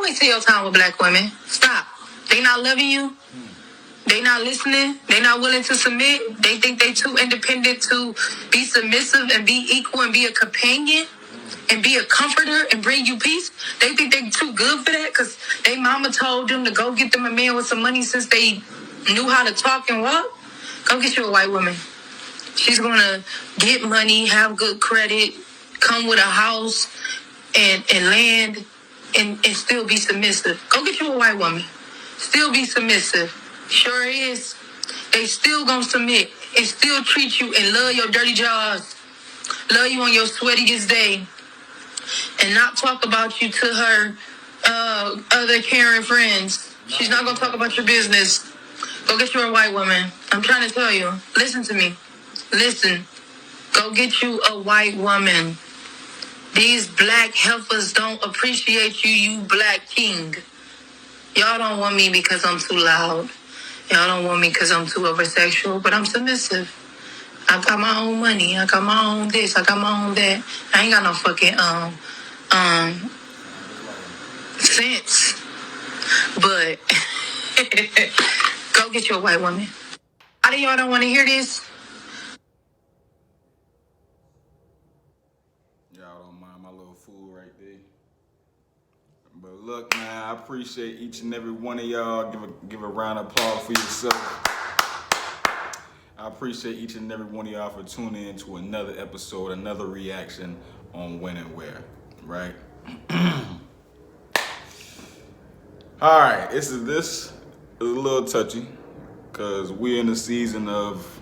wasting your time with black women. Stop. They not loving you. They not listening. They not willing to submit. They think they too independent to be submissive and be equal and be a companion and be a comforter and bring you peace. They think they too good for that because they mama told them to go get them a man with some money since they knew how to talk and walk. Go get you a white woman. She's going to get money, have good credit, come with a house and land and still be submissive. Go get you a white woman. Still be submissive. Sure is. They still gonna submit and still treat you and love your dirty jaws. Love you on your sweatiest day. And not talk about you to her other caring friends. She's not gonna talk about your business. Go get you a white woman. I'm trying to tell you. Listen to me. Listen. Go get you a white woman. These black heifers don't appreciate you, you black king. Y'all don't want me because I'm too loud. Y'all don't want me because I'm too oversexual, but I'm submissive. I got my own money. I got my own this. I got my own that. I ain't got no fucking sense. But go get you a white woman. How do y'all don't want to hear this? Y'all don't mind my little fool right there. But look, man, I appreciate each and every one of y'all. Give a round of applause for yourself. I appreciate each and every one of y'all for tuning in to another episode, another reaction on When and Where, right? All right, this is a little touchy because we're in the season of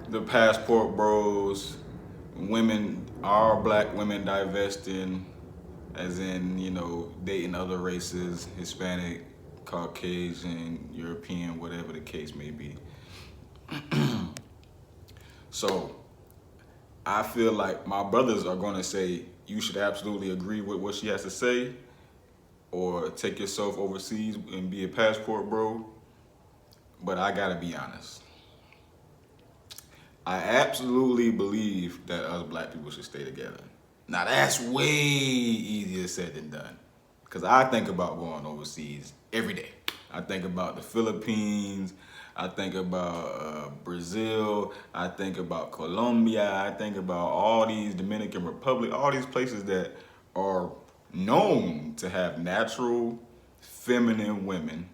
the passport bros, women, our black women divesting, as in, you know, dating other races, Hispanic, Caucasian, European, whatever the case may be. So I feel like my brothers are going to say you should absolutely agree with what she has to say or take yourself overseas and be a passport bro. But I got to be honest. I absolutely believe that us black people should stay together. Now that's way easier said than done. Because I think about going overseas every day. I think about the Philippines. I think about Brazil. I think about Colombia. I think about all these Dominican Republic, all these places that are known to have natural feminine women,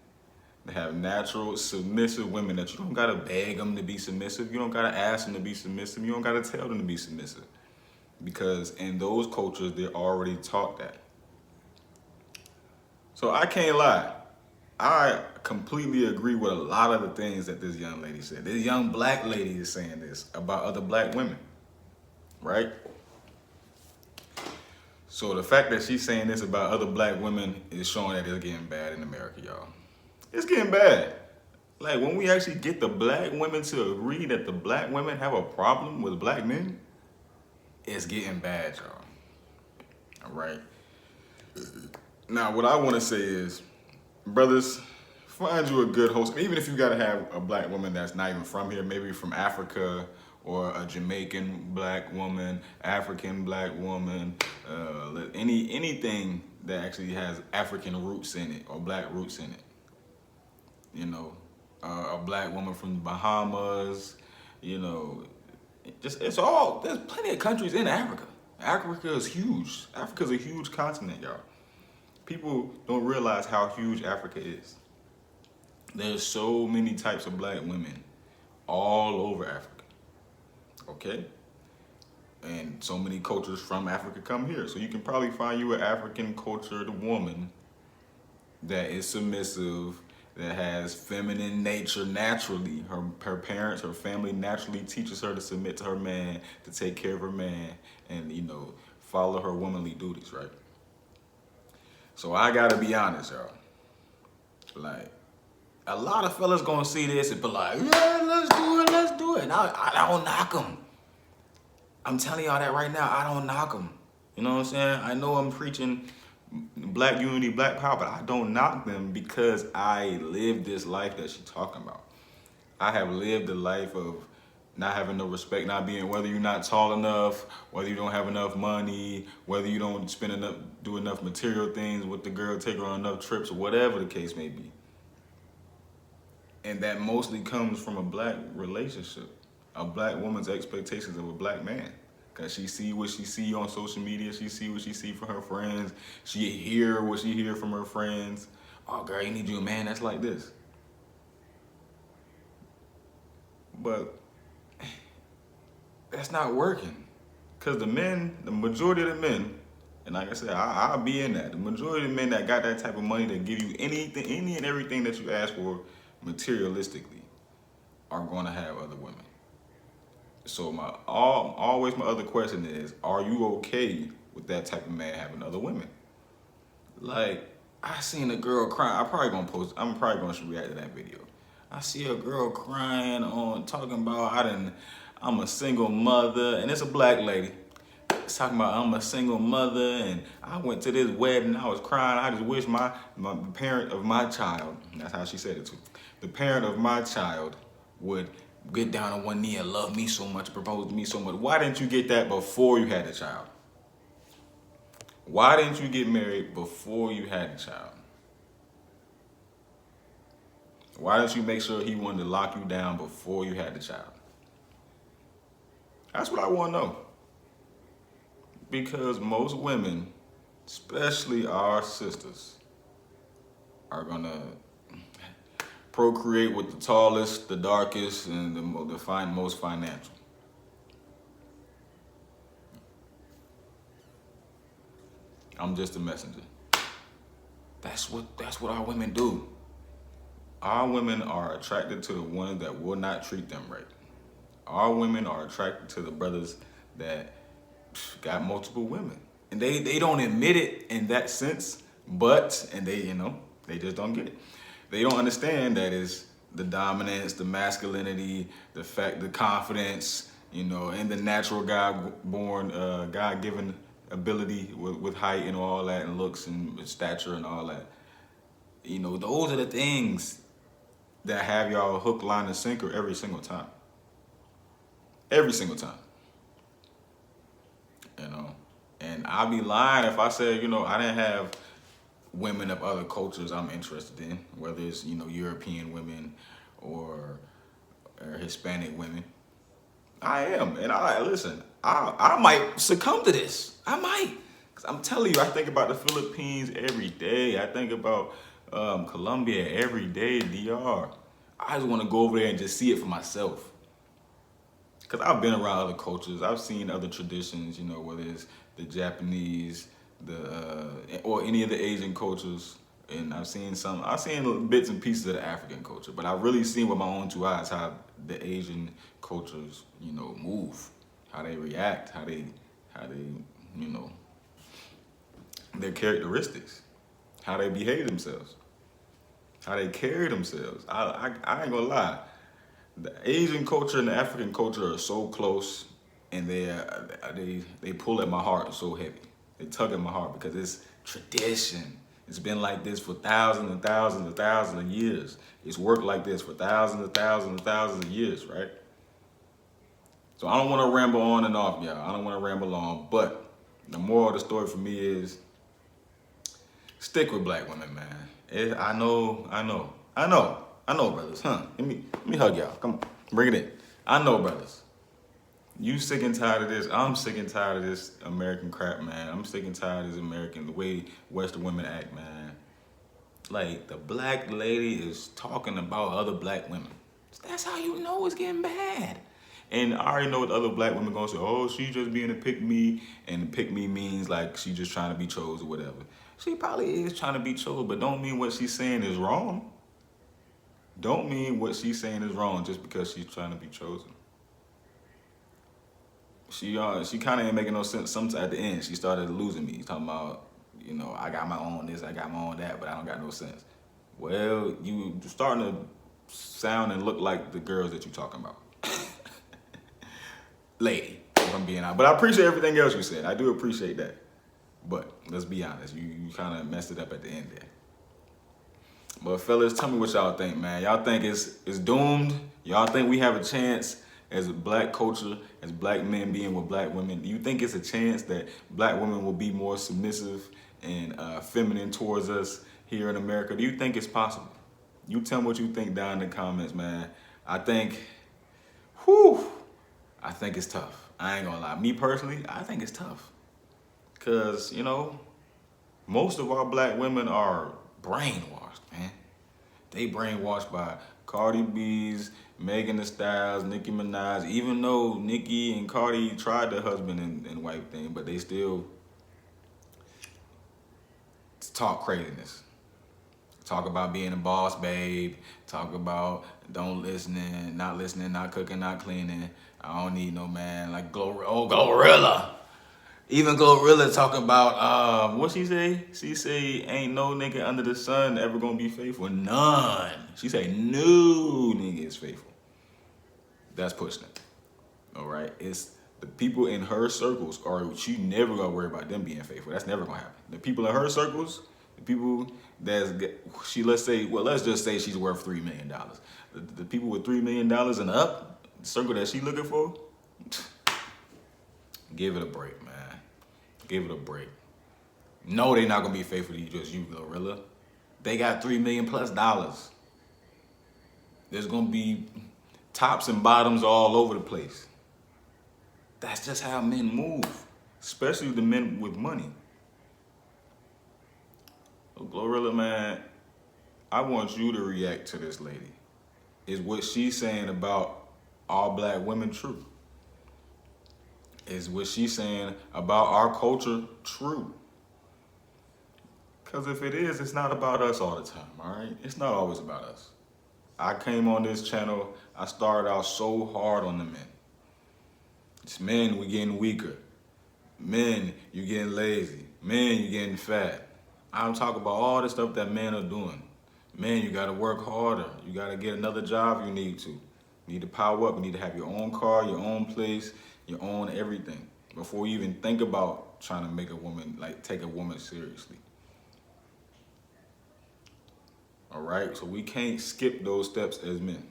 that have natural submissive women that you don't gotta beg them to be submissive. You don't gotta ask them to be submissive. You don't gotta tell them to be submissive. Because in those cultures, they're already taught that. So I can't lie. I completely agree with a lot of the things that this young lady said. This young black lady is saying this about other black women, right? So the fact that she's saying this about other black women is showing that it's getting bad in America, y'all. It's getting bad. Like when we actually get the black women to agree that the black women have a problem with black men, it's getting bad, y'all. All right. Now, what I want to say is, brothers, find you a good host. Even if you got to have a black woman that's not even from here, maybe from Africa, or a Jamaican black woman, African black woman, anything that actually has African roots in it or black roots in it. You know, a black woman from the Bahamas, you know, there's plenty of countries in Africa. Africa is huge. Africa's a huge continent, y'all. People don't realize how huge Africa is. There's so many types of black women all over Africa, okay? And so many cultures from Africa come here. So you can probably find you an African cultured woman that is submissive, that has feminine nature naturally. Her parents, her family naturally teaches her to submit to her man, to take care of her man, and, you know, follow her womanly duties, right? So I gotta be honest, y'all. Like, a lot of fellas gonna see this and be like, yeah, let's do it. And I don't knock them. I'm telling y'all that right now, I don't knock them. You know what I'm saying? I know I'm preaching black unity, black power, but I don't knock them because I live this life that she's talking about. I have lived a life of not having no respect, not being, whether you're not tall enough, whether you don't have enough money, whether you don't do enough material things with the girl, take her on enough trips, or whatever the case may be. And that mostly comes from a black relationship, a black woman's expectations of a black man. Cause she see what she see on social media, she see what she see from her friends, she hear what she hear from her friends. Oh girl, you need you a man that's like this. But that's not working. Cause the majority of the men, and like I said, I'll be in that. The majority of the men that got that type of money that give you anything, any and everything that you ask for materialistically, are gonna have other women. So always my other question is, are you okay with that type of man having other women? Like, I seen a girl crying. I'm probably gonna react to that video. I see a girl crying talking about I'm a single mother, and it's a black lady. It's talking about I'm a single mother, and I went to this wedding, I was crying. I just wish my parent of my child, that's how she said it too, the parent of my child would get down on one knee and love me so much, propose to me so much. Why didn't you get that before you had the child? Why didn't you get married before you had the child? Why didn't you make sure he wanted to lock you down before you had the child? That's what I want to know. Because most women, especially our sisters, are gonna procreate with the tallest, the darkest, and the most financial. I'm just a messenger. That's what our women do. Our women are attracted to the ones that will not treat them right. Our women are attracted to the brothers that got multiple women. And they don't admit it in that sense, and they just don't get it. They don't understand that is the dominance, the masculinity, the confidence, and the natural God-given ability with height and all that, and looks and stature and all that. Those are the things that have y'all hook, line, and sinker every single time. Every single time. And I'd be lying if I said, I didn't have women of other cultures I'm interested in, whether it's, European women or Hispanic women. I am. And I might succumb to this. I might. Because I'm telling you, I think about the Philippines every day. I think about Colombia every day, DR. I just want to go over there and just see it for myself. Because I've been around other cultures. I've seen other traditions, whether it's the Japanese, or any of the Asian cultures. And I've seen bits and pieces of the African culture. But I've really seen with my own two eyes how the Asian cultures, move, how they react, how they, their characteristics, how they behave themselves, how they carry themselves. I ain't gonna lie. The Asian culture and the African culture are so close, and they pull at my heart so heavy. They tug at my heart because it's tradition. It's been like this for thousands and thousands and thousands of years. It's worked like this for thousands and thousands and thousands of years, right? So I don't want to ramble on and off, y'all. I don't want to ramble on, but the moral of the story for me is stick with black women, man. I know, brothers, huh? Let me hug y'all. Come on, bring it in. I know, brothers. You sick and tired of this. I'm sick and tired of this American crap, man. I'm sick and tired of this the way Western women act, man. Like, the black lady is talking about other black women. That's how you know it's getting bad. And I already know what other black women gonna say, oh, she just being a pick-me, and pick-me means like she just trying to be chose or whatever. She probably is trying to be chose, but don't mean what she's saying is wrong. Don't mean what she's saying is wrong just because she's trying to be chosen. She kind of ain't making no sense. Sometimes at the end, she started losing me. Talking about, I got my own this, I got my own that, but I don't got no sense. Well, you starting to sound and look like the girls that you talking about. Lady, if I'm being honest. But I appreciate everything else you said. I do appreciate that. But let's be honest, you kind of messed it up at the end there. But fellas, tell me what y'all think, man. Y'all think it's doomed? Y'all think we have a chance as a black culture, as black men being with black women, do you think it's a chance that black women will be more submissive and feminine towards us here in America? Do you think it's possible? You tell me what you think down in the comments, man. I think it's tough. I ain't gonna lie. Me personally, I think it's tough. Cause, you know, most of our black women are brainwashed, man. They brainwashed by Cardi B's, Megan Thee Stallions, Nicki Minaj, even though Nicki and Cardi tried the husband and wife thing, but they still talk craziness. Talk about being a boss babe, talk about not listening, not cooking, not cleaning. I don't need no man like Glorilla. Even Glorilla talking about, what she say? She say, ain't no nigga under the sun ever gonna be faithful. None. She say, no nigga is faithful. That's pushing it. All right? It's the people in her circles, or she never gonna worry about them being faithful. That's never gonna happen. The people in her circles, the people let's just say she's worth $3 million. The people with $3 million and up, the circle that she looking for, give it a break, man. Give it a break. No, they're not gonna be faithful to you, just you, Glorilla. They got $3 million plus. There's gonna be tops and bottoms all over the place. That's just how men move, especially the men with money. So Glorilla, man, I want you to react to this lady. Is what she's saying about all black women true? Is what she's saying about our culture true? Because if it is, it's not about us all the time, all right? It's not always about us. I came on this channel, I started out so hard on the men. It's men, we getting weaker. Men, you getting lazy. Men, you getting fat. I'm talking about all the stuff that men are doing. Men, you gotta work harder. You gotta get another job if you need to. You need to power up, you need to have your own car, your own place, your own everything before you even think about trying to make a woman, take a woman seriously. All right, so we can't skip those steps as men.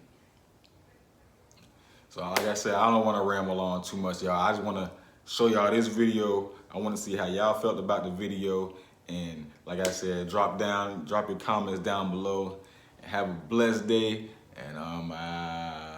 So like I said, I don't want to ramble on too much, y'all. I just want to show y'all this video. I want to see how y'all felt about the video. And like I said, drop your comments down below. Have a blessed day, and I'm out.